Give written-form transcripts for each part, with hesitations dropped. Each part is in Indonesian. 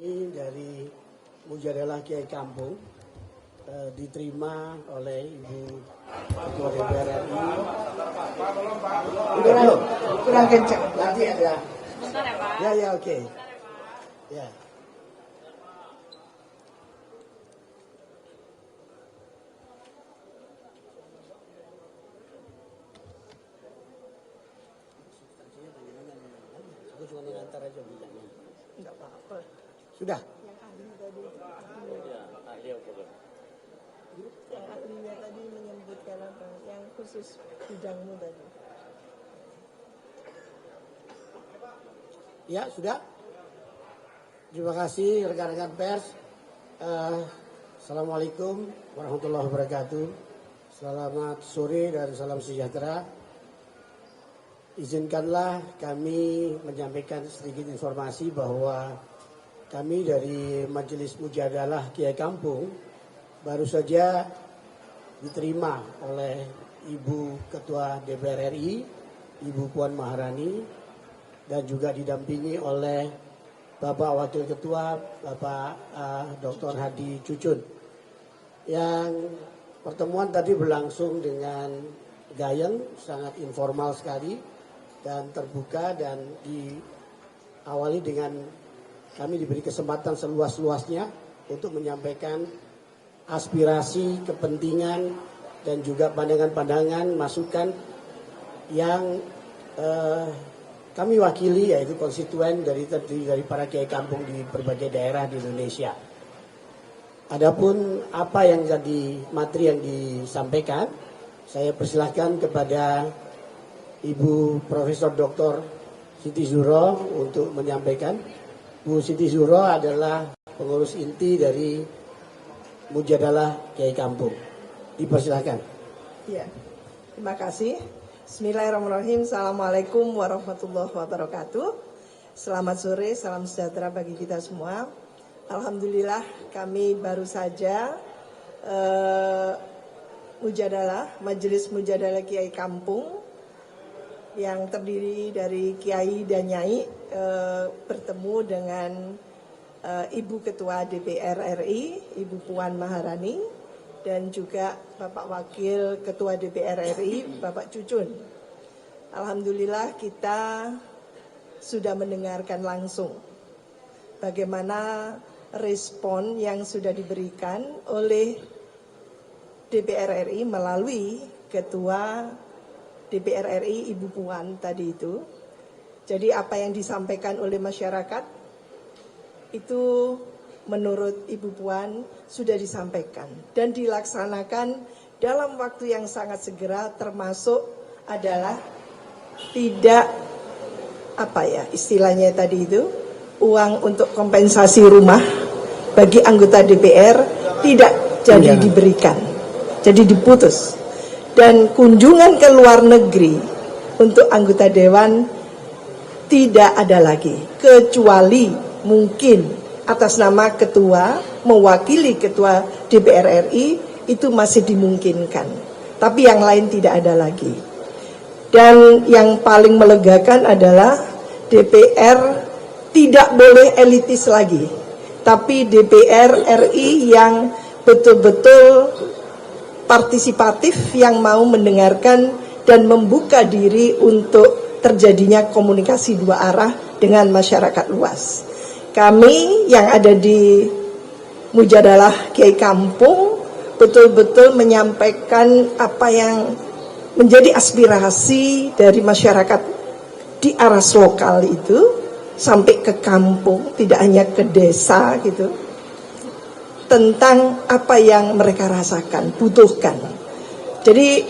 Ini dari Mujadalah Kiai Kampung diterima oleh Ibu Ketua DPR RI. Kurang kencang, nanti ada. Bentar ya Pak. Ya oke. Ya. Aku cuma mengantar aja bidangnya. Enggak apa-apa. Sudah. Yang ahlinya tadi menyebutkan apa? Yang khusus bidangmu tadi. Ya, sudah. Terima kasih rekan-rekan pers. Assalamualaikum warahmatullahi wabarakatuh. Selamat sore dan salam sejahtera. Izinkanlah kami menyampaikan sedikit informasi bahwa kami dari Majelis Mujadalah Kiai Kampung baru saja diterima oleh Ibu Ketua DPR RI, Ibu Puan Maharani, dan juga didampingi oleh Bapak Wakil Ketua, Bapak Dr. Hadi Cucun. Yang pertemuan tadi berlangsung dengan gayeng, sangat informal sekali dan terbuka, dan diawali dengan kami diberi kesempatan seluas-luasnya untuk menyampaikan aspirasi, kepentingan, dan juga pandangan-pandangan, masukan yang kami wakili, yaitu konstituen dari para kiai kampung di berbagai daerah di Indonesia. Adapun apa yang jadi materi yang disampaikan, saya persilahkan kepada Ibu Profesor Dr. Siti Zuhro untuk menyampaikan. Bu Siti Zuhro adalah pengurus inti dari Mujadalah Kiai Kampung. Dipersilahkan. Ya, terima kasih. Bismillahirrahmanirrahim. Assalamualaikum warahmatullahi wabarakatuh. Selamat sore, salam sejahtera bagi kita semua. Alhamdulillah kami baru saja Majelis Mujadalah Kiai Kampung yang terdiri dari Kiai dan Nyai bertemu dengan Ibu Ketua DPR RI, Ibu Puan Maharani, dan juga Bapak Wakil Ketua DPR RI, Bapak Cucun. Alhamdulillah kita sudah mendengarkan langsung bagaimana respon yang sudah diberikan oleh DPR RI melalui Ketua DPR RI Ibu Puan tadi itu. Jadi apa yang disampaikan oleh masyarakat itu menurut Ibu Puan sudah disampaikan dan dilaksanakan dalam waktu yang sangat segera, termasuk adalah tidak istilahnya tadi itu, uang untuk kompensasi rumah bagi anggota DPR tidak jadi diberikan, jadi diputus. Dan kunjungan ke luar negeri untuk anggota dewan tidak ada lagi, kecuali mungkin atas nama ketua, mewakili ketua DPR RI itu masih dimungkinkan, tapi yang lain tidak ada lagi. Dan yang paling melegakan adalah DPR tidak boleh elitis lagi, tapi DPR RI yang betul-betul partisipatif, yang mau mendengarkan dan membuka diri untuk terjadinya komunikasi dua arah dengan masyarakat luas. Kami yang ada di Mujadalah Kiai Kampung betul-betul menyampaikan apa yang menjadi aspirasi dari masyarakat di aras lokal itu sampai ke kampung, tidak hanya ke desa gitu, tentang apa yang mereka rasakan, butuhkan. Jadi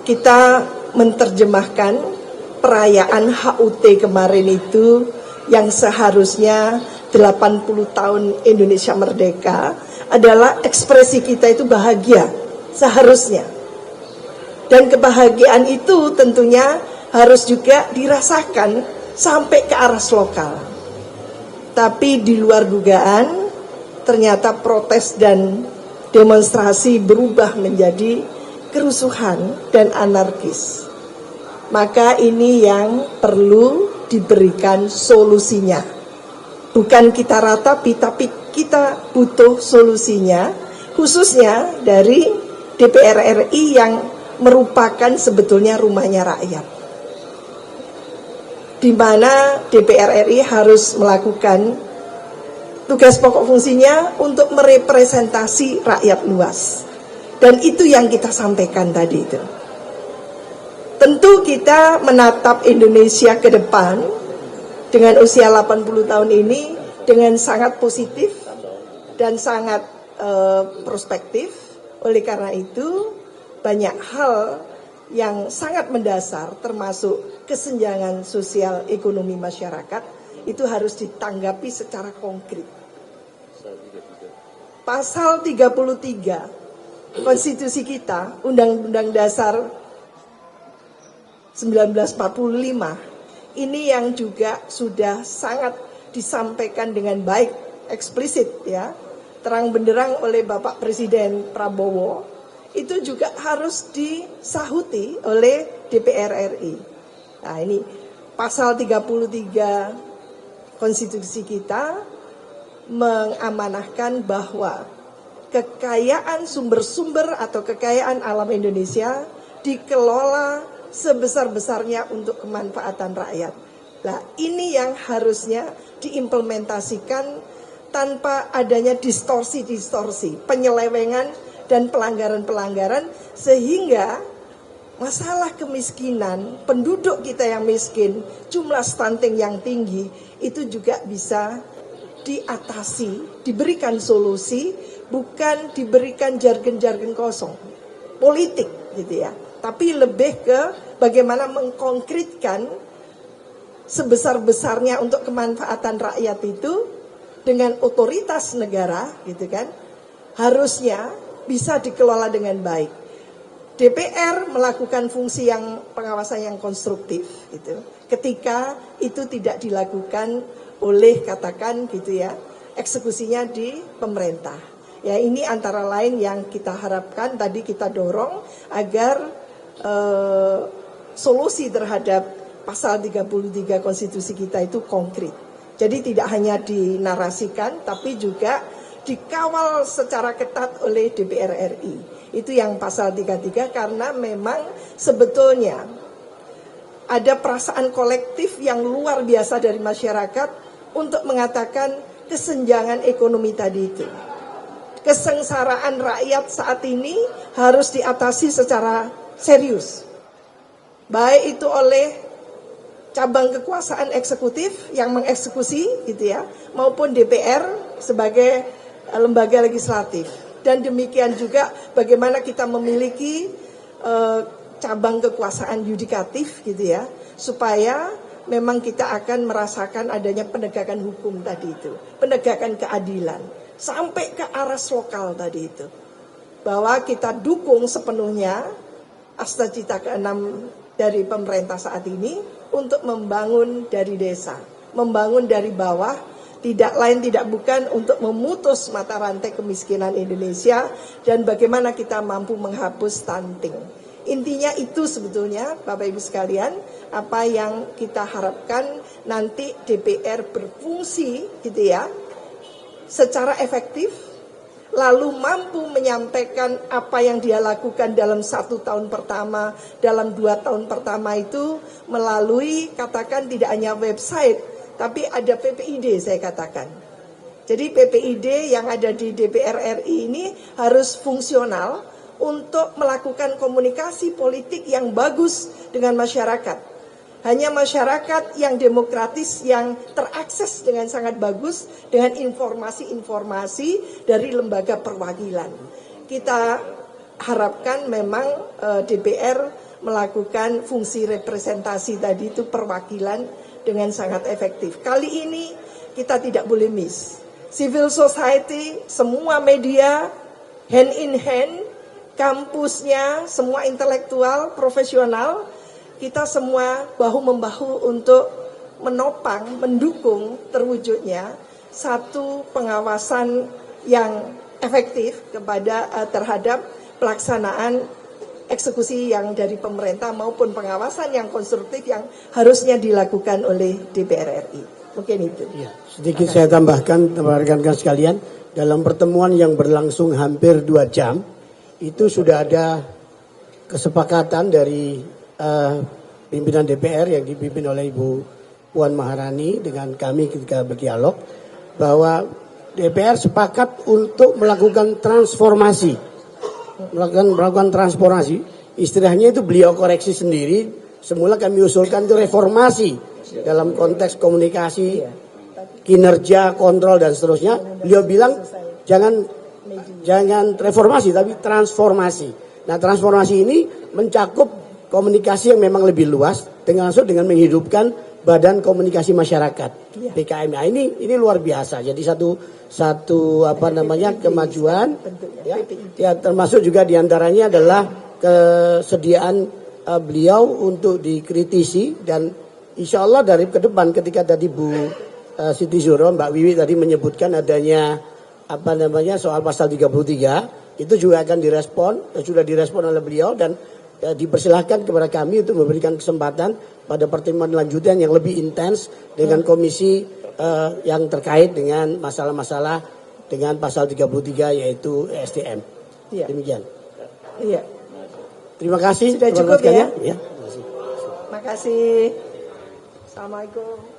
kita menerjemahkan perayaan HUT kemarin itu yang seharusnya 80 tahun Indonesia merdeka adalah ekspresi kita itu bahagia, seharusnya. Dan kebahagiaan itu tentunya harus juga dirasakan sampai ke aras lokal. Tapi di luar dugaan, ternyata protes dan demonstrasi berubah menjadi kerusuhan dan anarkis. Maka ini yang perlu diberikan solusinya. bukan kita ratapi, tapi kita butuh solusinya, khususnya dari DPR RI yang merupakan sebetulnya rumahnya rakyat, di mana DPR RI harus melakukan tugas pokok fungsinya untuk merepresentasi rakyat luas. Dan itu yang kita sampaikan tadi itu. Tentu kita menatap Indonesia ke depan dengan usia 80 tahun ini dengan sangat positif dan sangat prospektif. Oleh karena itu, banyak hal yang sangat mendasar termasuk kesenjangan sosial ekonomi masyarakat itu harus ditanggapi secara konkret. Pasal 33 konstitusi kita, Undang-Undang Dasar 1945, ini yang juga sudah sangat disampaikan dengan baik, eksplisit ya, terang benderang oleh Bapak Presiden Prabowo. Itu juga harus disahuti oleh DPR RI. Nah, ini pasal 33 konstitusi kita mengamanahkan bahwa kekayaan sumber-sumber atau kekayaan alam Indonesia dikelola sebesar-besarnya untuk kemanfaatan rakyat. Nah, ini yang harusnya diimplementasikan tanpa adanya distorsi-distorsi, penyelewengan dan pelanggaran-pelanggaran, sehingga masalah kemiskinan, penduduk kita yang miskin, jumlah stunting yang tinggi, itu juga bisa diatasi, diberikan solusi, bukan diberikan jargon-jargon kosong, politik gitu ya. Tapi lebih ke bagaimana mengkonkretkan sebesar-besarnya untuk kemanfaatan rakyat itu dengan otoritas negara gitu kan, harusnya bisa dikelola dengan baik. DPR melakukan fungsi yang pengawasan yang konstruktif gitu. Ketika itu tidak dilakukan oleh katakan gitu ya, eksekusinya di pemerintah. Ya, ini antara lain yang kita harapkan tadi kita dorong agar solusi terhadap pasal 33 konstitusi kita itu konkret. Jadi tidak hanya dinarasikan tapi juga dikawal secara ketat oleh DPR RI. Itu yang pasal 33, karena memang sebetulnya ada perasaan kolektif yang luar biasa dari masyarakat untuk mengatakan kesenjangan ekonomi tadi itu. Kesengsaraan rakyat saat ini harus diatasi secara serius. Baik itu oleh cabang kekuasaan eksekutif yang mengeksekusi gitu ya, maupun DPR sebagai lembaga legislatif. Dan demikian juga bagaimana kita memiliki cabang kekuasaan yudikatif gitu ya, supaya memang kita akan merasakan adanya penegakan hukum tadi itu, penegakan keadilan sampai ke aras lokal tadi itu, bahwa kita dukung sepenuhnya Asta Cita ke-6 dari pemerintah saat ini untuk membangun dari desa, membangun dari bawah. Tidak lain tidak bukan untuk memutus mata rantai kemiskinan Indonesia dan bagaimana kita mampu menghapus stunting. Intinya itu sebetulnya Bapak Ibu sekalian, apa yang kita harapkan nanti DPR berfungsi gitu ya, secara efektif, lalu mampu menyampaikan apa yang dia lakukan dalam 1 tahun pertama, dalam 2 tahun pertama itu melalui katakan tidak hanya website, tapi ada PPID saya katakan. Jadi PPID yang ada di DPR RI ini harus fungsional untuk melakukan komunikasi politik yang bagus dengan masyarakat. Hanya masyarakat yang demokratis yang terakses dengan sangat bagus dengan informasi-informasi dari lembaga perwakilan. Kita harapkan memang DPR melakukan fungsi representasi tadi itu perwakilan dengan sangat efektif. Kali ini kita tidak boleh miss. Civil society, semua media, hand in hand, kampusnya, semua intelektual, profesional, kita semua bahu-membahu untuk menopang, mendukung terwujudnya satu pengawasan yang efektif terhadap pelaksanaan eksekusi yang dari pemerintah maupun pengawasan yang konstruktif yang harusnya dilakukan oleh DPR RI. Mungkin itu. Ya, sedikit saya tambahkan rekan-rekan sekalian, dalam pertemuan yang berlangsung hampir 2 jam itu sudah ada kesepakatan dari pimpinan DPR yang dipimpin oleh Ibu Puan Maharani dengan kami ketika berdialog bahwa DPR sepakat untuk melakukan transformasi, melakukan transformasi. Istilahnya itu beliau koreksi sendiri. Semula kami usulkan itu reformasi dalam konteks komunikasi, kinerja, kontrol dan seterusnya. Beliau bilang jangan reformasi tapi transformasi. Nah, transformasi ini mencakup komunikasi yang memang lebih luas dengan menghidupkan Badan Komunikasi Masyarakat BKM. Nah, ini luar biasa. Jadi satu kemajuan ya termasuk juga diantaranya adalah kesediaan beliau untuk dikritisi, dan insya Allah dari ke depan ketika tadi Bu Siti Zuro, Mbak Wiwi tadi menyebutkan adanya soal pasal 33 itu juga akan sudah direspon oleh beliau, dan dipersilahkan kepada kami untuk memberikan kesempatan pada pertemuan lanjutan yang lebih intens dengan komisi yang terkait dengan masalah-masalah dengan pasal 33 yaitu SDM. Iya. Demikian. Iya. Terima kasih. Sudah cukup ya? Ya. Makasih. Assalamualaikum.